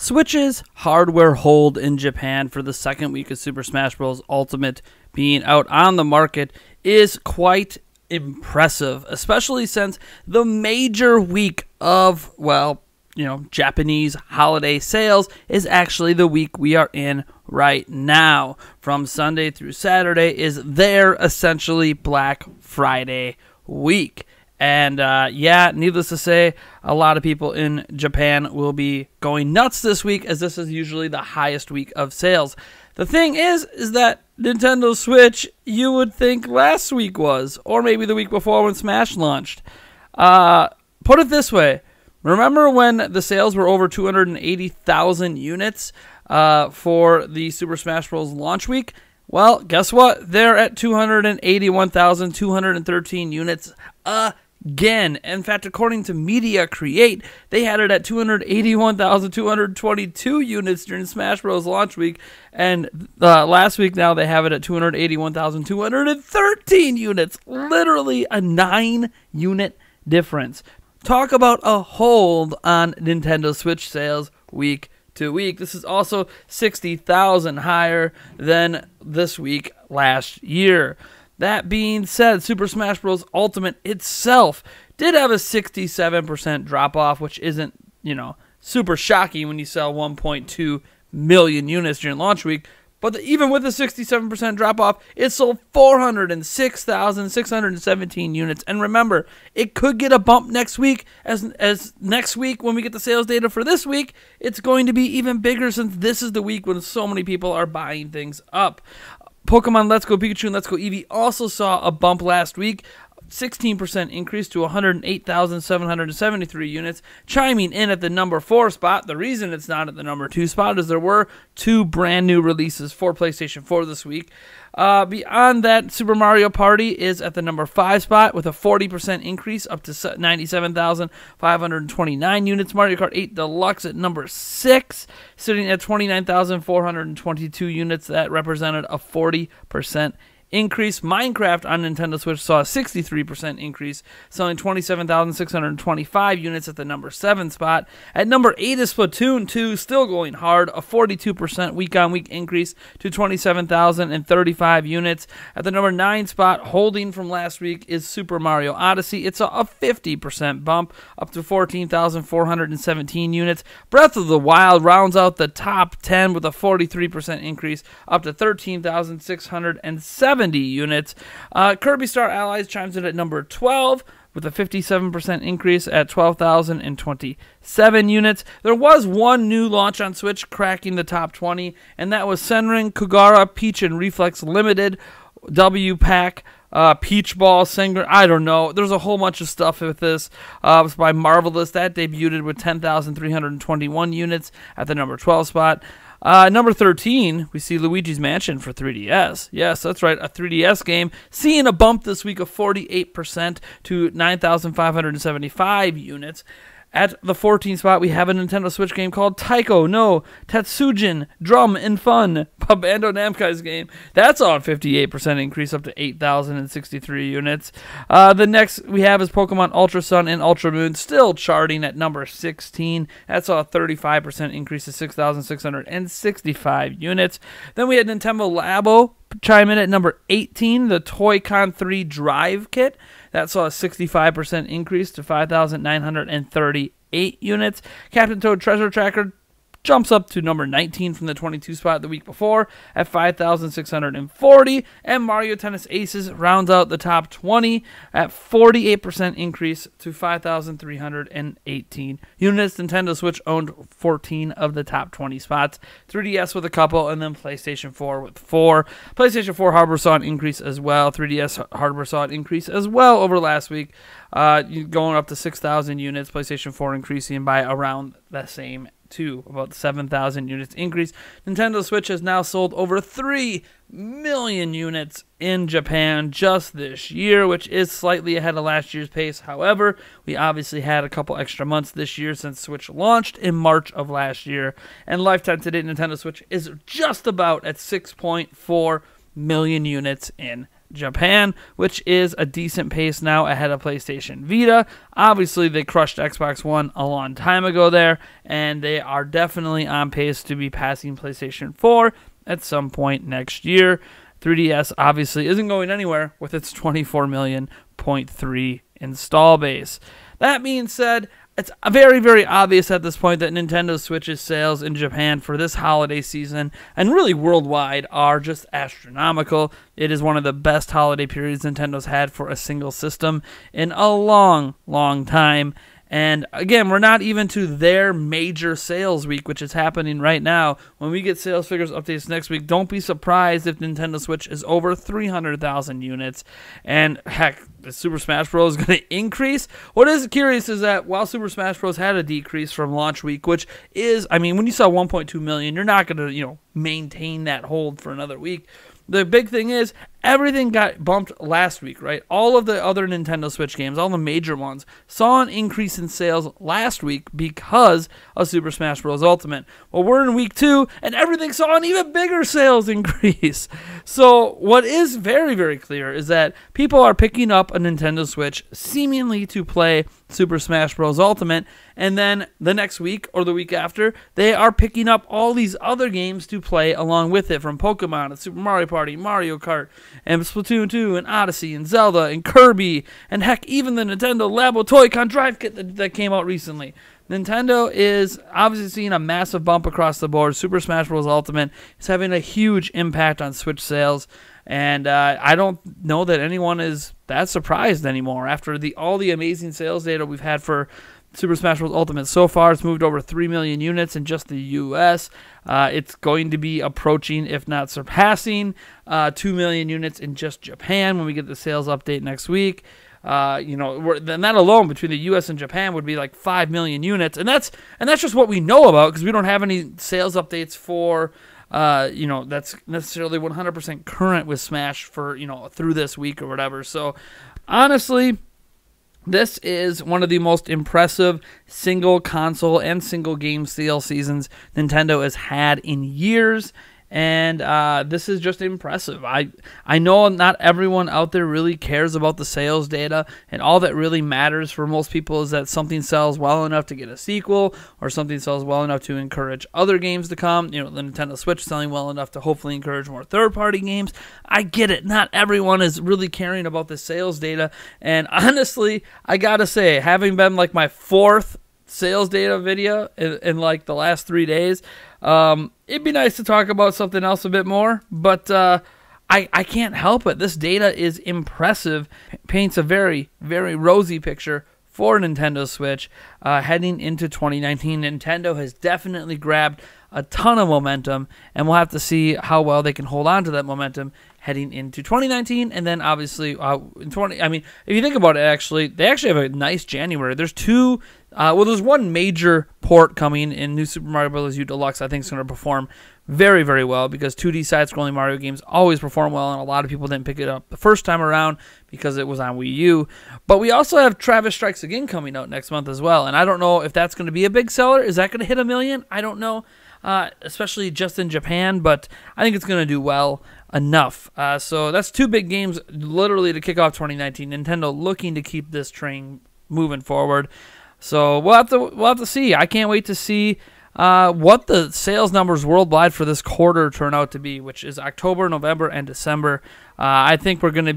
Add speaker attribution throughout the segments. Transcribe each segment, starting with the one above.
Speaker 1: Switch's hardware hold in Japan for the second week of Super Smash Bros. Ultimate being out on the market is quite impressive, especially since the major week of, well, Japanese holiday sales is actually the week we are in right now. From Sunday through Saturday is their essentially Black Friday week. And needless to say, a lot of people in Japan will be going nuts this week, as this is usually the highest week of sales. The thing is that Nintendo Switch, you would think last week was, or maybe the week before when Smash launched. Put it this way. Remember when the sales were over 280,000 units for the Super Smash Bros. Launch week? Well, guess what? They're at 281,213 units again. In fact, according to Media Create, they had it at 281,222 units during Smash Bros. Launch week, and last week now they have it at 281,213 units. Literally a 9-unit difference. Talk about a hold on Nintendo Switch sales week to week. This is also 60,000 higher than this week last year. That being said, Super Smash Bros. Ultimate itself did have a 67% drop-off, which isn't, super shocking when you sell 1.2 million units during launch week. But even with a 67% drop-off, it sold 406,617 units. And remember, it could get a bump next week, as next week when we get the sales data for this week, it's going to be even bigger, since this is the week when so many people are buying things up. Pokemon Let's Go Pikachu and Let's Go Eevee also saw a bump last week, 16% increase to 108,773 units, chiming in at the number 4 spot. The reason it's not at the number 2 spot is there were 2 brand new releases for PlayStation 4 this week. Beyond that, Super Mario Party is at the number 5 spot with a 40% increase up to 97,529 units. Mario Kart 8 Deluxe at number 6, sitting at 29,422 units. That represented a 40% increase. Minecraft on Nintendo Switch saw a 63% increase, selling 27,625 units at the number 7 spot. At number 8 is Splatoon 2, still going hard, a 42% week-on-week increase to 27,035 units. At the number 9 spot, holding from last week, is Super Mario Odyssey. It's a 50% bump, up to 14,417 units. Breath of the Wild rounds out the top 10 with a 43% increase, up to 13,670 units. Kirby Star Allies chimes in at number 12 with a 57% increase at 12,027 units. There was one new launch on Switch cracking the top 20, and that was Senran Kagura Peach and Reflex Limited W Pack. Peach Ball, Singer, I don't know. There's a whole bunch of stuff with this. It was by Marvelous. That debuted with 10,321 units at the number 12 spot. Number 13, we see Luigi's Mansion for 3DS. Yes, that's right, a 3DS game. Seeing a bump this week of 48% to 9,575 units. At the 14th spot, we have a Nintendo Switch game called Taiko no Tatsujin Drum and Fun, a Bandai Namco's game. That's on 58% increase, up to 8,063 units. The next we have is Pokemon Ultra Sun and Ultra Moon, still charting at number 16. That's a 35% increase to 6,665 units. Then we had Nintendo Labo chime in at number 18, the Toy-Con 3 Drive Kit. That saw a 65% increase to 5,938 units. Captain Toad Treasure Tracker jumps up to number 19 from the 22 spot the week before at 5,640. And Mario Tennis Aces rounds out the top 20 at 48% increase to 5,318 units. Nintendo Switch owned 14 of the top 20 spots. 3DS with a couple, and then PlayStation 4 with 4. PlayStation 4 hardware saw an increase as well. 3DS hardware saw an increase as well over last week, going up to 6,000 units. PlayStation 4 increasing by around the same to about 7,000 units increase. Nintendo Switch has now sold over 3 million units in Japan just this year, which is slightly ahead of last year's pace. However, we obviously had a couple extra months this year since Switch launched in March of last year, and lifetime to date Nintendo Switch is just about at 6.4 million units in Japan, which is a decent pace now ahead of PlayStation Vita. Obviously, they crushed Xbox One a long time ago there, and they are definitely on pace to be passing PlayStation 4 at some point next year. 3DS obviously isn't going anywhere with its 24 million point 3 install base. That being said, it's very, very obvious at this point that Nintendo Switch's sales in Japan for this holiday season, and really worldwide, are just astronomical. It is one of the best holiday periods Nintendo's had for a single system in a long, long time. And again, we're not even to their major sales week, which is happening right now. When we get sales figures updates next week, don't be surprised if Nintendo Switch is over 300,000 units. And heck, is Super Smash Bros. Going to increase? What is curious is that while Super Smash Bros. Had a decrease from launch week, which is, I mean, when you saw 1.2 million, you're not going to, maintain that hold for another week. The big thing is, everything got bumped last week, right? All of the other Nintendo Switch games, all the major ones, saw an increase in sales last week because of Super Smash Bros. Ultimate. Well, we're in week 2, and everything saw an even bigger sales increase. So what is very, very clear is that people are picking up a Nintendo Switch seemingly to play Super Smash Bros. Ultimate, and then the next week or the week after, they are picking up all these other games to play along with it, from Pokemon and Super Mario Party, Mario Kart, and Splatoon 2, and Odyssey, and Zelda, and Kirby, and heck, even the Nintendo Labo Toy-Con Drive Kit that came out recently. Nintendo is obviously seeing a massive bump across the board. Super Smash Bros. Ultimate is having a huge impact on Switch sales, and I don't know that anyone is that surprised anymore after all the amazing sales data we've had for Super Smash Bros. Ultimate. So far, it's moved over 3 million units in just the U.S. It's going to be approaching, if not surpassing, 2 million units in just Japan when we get the sales update next week. Then that alone between the U.S. and Japan would be like 5 million units, and that's just what we know about, because we don't have any sales updates for that's necessarily 100% current with Smash for through this week or whatever. So honestly, this is one of the most impressive single console and single game sales seasons Nintendo has had in years. And this is just impressive. I know not everyone out there really cares about the sales data, and all that really matters for most people is that something sells well enough to get a sequel, or something sells well enough to encourage other games to come. The Nintendo Switch selling well enough to hopefully encourage more third-party games. I get it. Not everyone is really caring about the sales data, and honestly, I gotta say, having been like my 4th sales data video in like the last 3 days, it'd be nice to talk about something else a bit more, but I can't help it. This data is impressive, paints a very, very rosy picture for Nintendo Switch heading into 2019. Nintendo has definitely grabbed a ton of momentum, and we'll have to see how well they can hold on to that momentum heading into 2019, and then obviously in 20. I mean, if you think about it, they actually have a nice January. There's there's one major port coming in New Super Mario Bros. U Deluxe. I think it's going to perform very, very well, because 2D side-scrolling Mario games always perform well, and a lot of people didn't pick it up the first time around because it was on Wii U. But we also have Travis Strikes Again coming out next month as well, and I don't know if that's going to be a big seller. Is that going to hit 1 million? I don't know, especially just in Japan, but I think it's going to do well enough. So that's 2 big games literally to kick off 2019. Nintendo looking to keep this train moving forward. So we'll have to see. I can't wait to see what the sales numbers worldwide for this quarter turn out to be, which is October, November, and December. I think we're gonna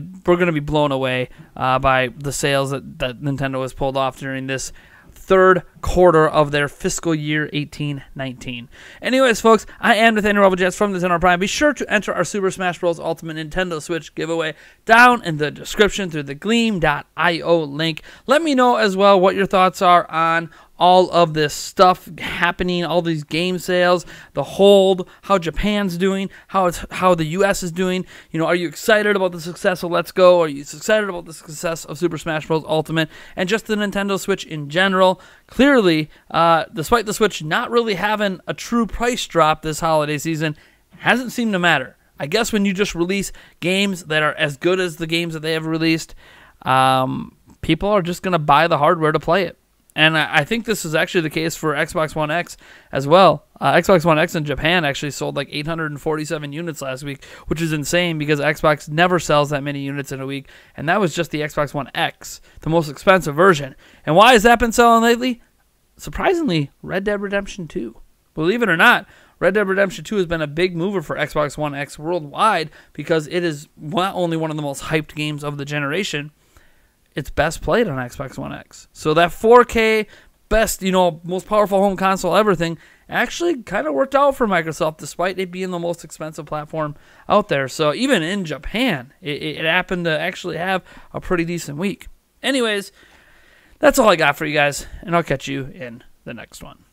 Speaker 1: be blown away by the sales that Nintendo has pulled off during this third quarter of their fiscal year 18-19. Anyways, folks, I am Nathaniel Rebel from Nintendo Prime. Be sure to enter our Super Smash Bros. Ultimate Nintendo Switch giveaway down in the description through the Gleam.io link. Let me know as well what your thoughts are on all of this stuff happening, all these game sales, the hold, how Japan's doing, how the U.S. is doing. Are you excited about the success of Let's Go? Are you excited about the success of Super Smash Bros. Ultimate and just the Nintendo Switch in general? Clearly, despite the Switch not really having a true price drop this holiday season, hasn't seemed to matter. I guess when you just release games that are as good as the games that they have released, people are just going to buy the hardware to play it. And I think this is actually the case for Xbox One X as well. Xbox One X in Japan actually sold like 847 units last week, which is insane because Xbox never sells that many units in a week. And that was just the Xbox One X, the most expensive version. And why has that been selling lately? Surprisingly, Red Dead Redemption 2. Believe it or not, Red Dead Redemption 2 has been a big mover for Xbox One X worldwide because it is not only one of the most hyped games of the generation, it's best played on Xbox One X. So that 4K, best, most powerful home console ever thing actually kind of worked out for Microsoft despite it being the most expensive platform out there. So even in Japan, it happened to actually have a pretty decent week. Anyways, that's all I got for you guys, and I'll catch you in the next one.